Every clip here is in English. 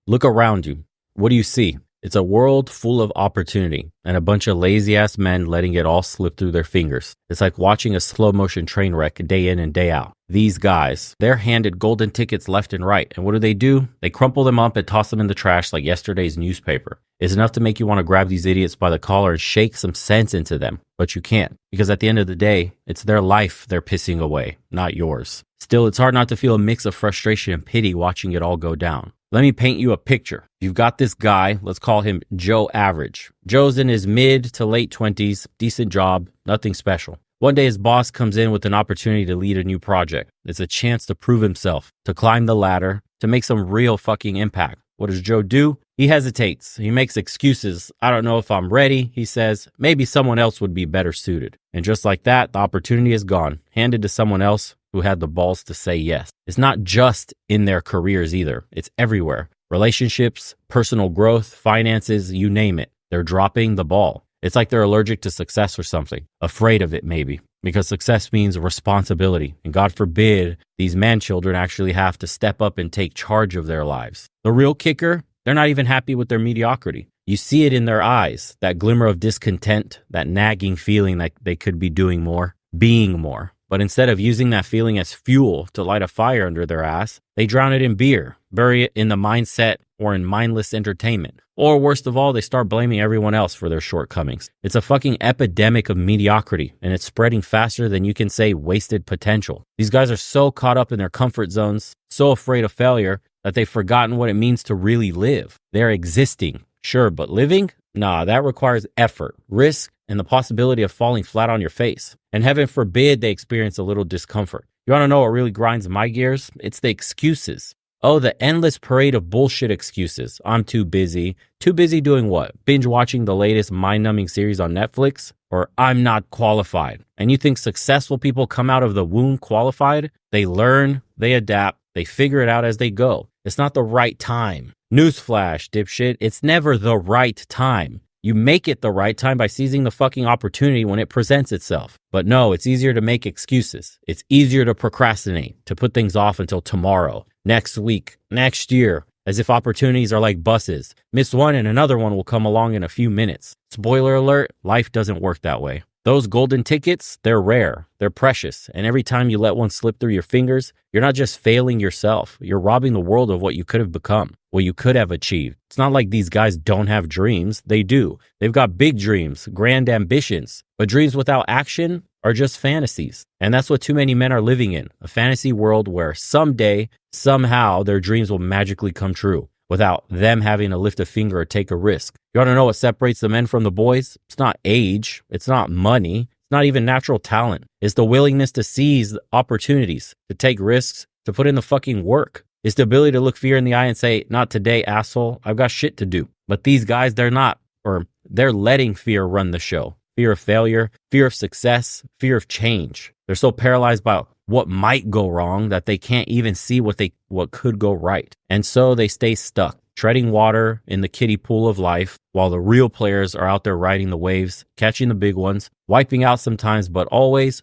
Look around you. What do you see? It's a world full of opportunity and a bunch of lazy ass men letting it all slip through their fingers. It's like watching a slow motion train wreck day in and day out. These guys, they're handed golden tickets left and right. And what do? They crumple them up and toss them in the trash like yesterday's newspaper. It's enough to make you want to grab these idiots by the collar and shake some sense into them. But you can't, because at the end of the day, it's their life they're pissing away, not yours. Still, it's hard not to feel a mix of frustration and pity watching it all go down. Let me paint you a picture. You've got this guy, let's call him Joe Average. Joe's in his mid to late 20s, decent job, nothing special. One day his boss comes in with an opportunity to lead a new project. It's a chance to prove himself, to climb the ladder, to make some real fucking impact. What does Joe do? He hesitates. He makes excuses. I don't know if I'm ready, he says. Maybe someone else would be better suited. And just like that, the opportunity is gone, handed to someone else who had the balls to say yes. It's not just in their careers either. It's everywhere. Relationships, personal growth, finances, you name it. They're dropping the ball. It's like they're allergic to success or something. Afraid of it maybe. Because success means responsibility. And God forbid these man-children actually have to step up and take charge of their lives. The real kicker, they're not even happy with their mediocrity. You see it in their eyes, that glimmer of discontent, that nagging feeling that they could be doing more, being more. But instead of using that feeling as fuel to light a fire under their ass, they drown it in beer, bury it in the mindset or in mindless entertainment. Or worst of all, they start blaming everyone else for their shortcomings. It's a fucking epidemic of mediocrity, and it's spreading faster than you can say wasted potential. These guys are so caught up in their comfort zones, so afraid of failure, that they've forgotten what it means to really live. They're existing, sure, but living? Nah, that requires effort, risk, and the possibility of falling flat on your face. And heaven forbid they experience a little discomfort. You want to know what really grinds my gears? It's the excuses. Oh, the endless parade of bullshit excuses. I'm too busy. Too busy doing what? Binge watching the latest mind-numbing series on Netflix? Or I'm not qualified. And you think successful people come out of the womb qualified? They learn, they adapt, they figure it out as they go. It's not the right time. Newsflash, dipshit, it's never the right time. You make it the right time by seizing the fucking opportunity when it presents itself. But no, it's easier to make excuses. It's easier to procrastinate, to put things off until tomorrow, next week, next year, as if opportunities are like buses. Miss one and another one will come along in a few minutes. Spoiler alert, life doesn't work that way. Those golden tickets, they're rare, they're precious, and every time you let one slip through your fingers, you're not just failing yourself, you're robbing the world of what you could have become, what you could have achieved. It's not like these guys don't have dreams, they do. They've got big dreams, grand ambitions, but dreams without action are just fantasies. And that's what too many men are living in, a fantasy world where someday, somehow, their dreams will magically come true, without them having to lift a finger or take a risk. You want to know what separates the men from the boys? It's not age. It's not money. It's not even natural talent. It's the willingness to seize opportunities, to take risks, to put in the fucking work. It's the ability to look fear in the eye and say, not today, asshole. I've got shit to do. But these guys, they're not, or they're letting fear run the show. Fear of failure, fear of success, fear of change. They're so paralyzed by what might go wrong that they can't even see what could go right. And so they stay stuck, treading water in the kiddie pool of life, while the real players are out there riding the waves, catching the big ones, wiping out sometimes, but always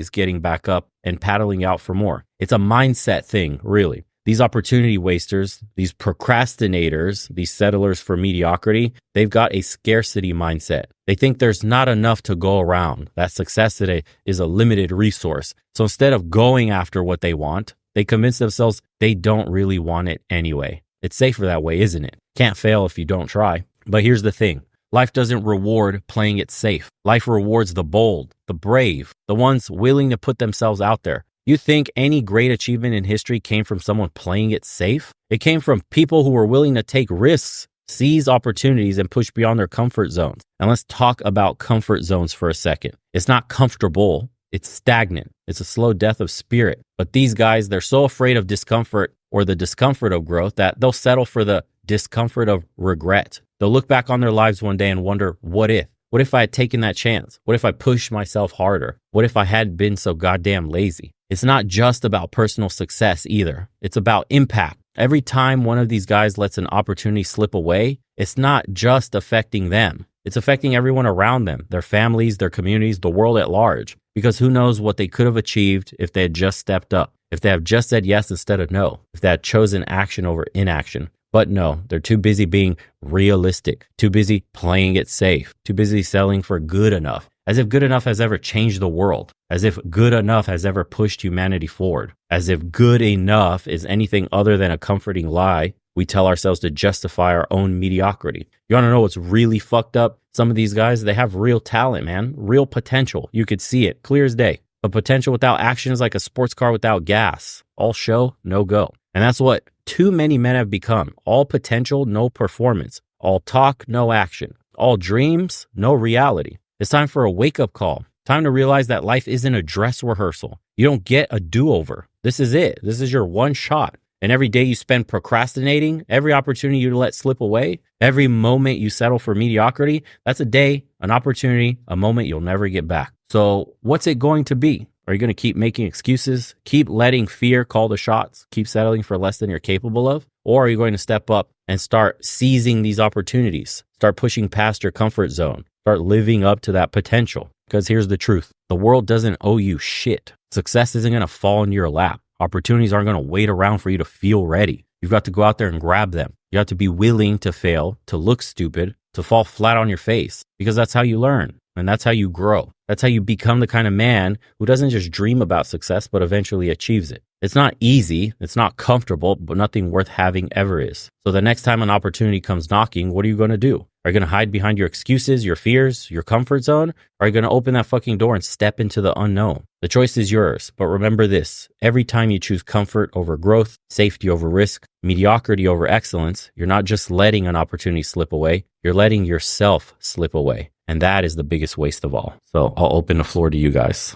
getting back up and paddling out for more. It's a mindset thing, really. These opportunity wasters, these procrastinators, these settlers for mediocrity, they've got a scarcity mindset. They think there's not enough to go around, that success today is a limited resource. So instead of going after what they want, they convince themselves they don't really want it anyway. It's safer that way, isn't it? Can't fail if you don't try. But here's the thing. Life doesn't reward playing it safe. Life rewards the bold, the brave, the ones willing to put themselves out there. You think any great achievement in history came from someone playing it safe? It came from people who were willing to take risks, seize opportunities, and push beyond their comfort zones. And let's talk about comfort zones for a second. It's not comfortable. It's stagnant. It's a slow death of spirit. But these guys, they're so afraid of discomfort or the discomfort of growth that they'll settle for the discomfort of regret. They'll look back on their lives one day and wonder, what if? What if I had taken that chance? What if I pushed myself harder? What if I hadn't been so goddamn lazy? It's not just about personal success either. It's about impact. Every time one of these guys lets an opportunity slip away, it's not just affecting them. It's affecting everyone around them, their families, their communities, the world at large. Because who knows what they could have achieved if they had just stepped up, if they have just said yes instead of no, if they had chosen action over inaction. But no, they're too busy being realistic, too busy playing it safe, too busy selling for good enough, as if good enough has ever changed the world, as if good enough has ever pushed humanity forward, as if good enough is anything other than a comforting lie we tell ourselves to justify our own mediocrity. You want to know what's really fucked up? Some of these guys, they have real talent, man, real potential. You could see it clear as day. But potential without action is like a sports car without gas. All show, no go. And that's what too many men have become. All potential, no performance. All talk, no action. All dreams, no reality. It's time for a wake-up call. Time to realize that life isn't a dress rehearsal. You don't get a do-over. This is it. This is your one shot. And every day you spend procrastinating, every opportunity you let slip away, every moment you settle for mediocrity, that's a day, an opportunity, a moment you'll never get back. So what's it going to be? Are you going to keep making excuses, keep letting fear call the shots, keep settling for less than you're capable of? Or are you going to step up and start seizing these opportunities, start pushing past your comfort zone, start living up to that potential? Because here's the truth. The world doesn't owe you shit. Success isn't going to fall into your lap. Opportunities aren't going to wait around for you to feel ready. You've got to go out there and grab them. You have to be willing to fail, to look stupid, to fall flat on your face, because that's how you learn and that's how you grow. That's how you become the kind of man who doesn't just dream about success, but eventually achieves it. It's not easy. It's not comfortable, but nothing worth having ever is. So the next time an opportunity comes knocking, what are you going to do? Are you going to hide behind your excuses, your fears, your comfort zone? Or are you going to open that fucking door and step into the unknown? The choice is yours. But remember this, every time you choose comfort over growth, safety over risk, mediocrity over excellence, you're not just letting an opportunity slip away, you're letting yourself slip away. And that is the biggest waste of all. So I'll open the floor to you guys.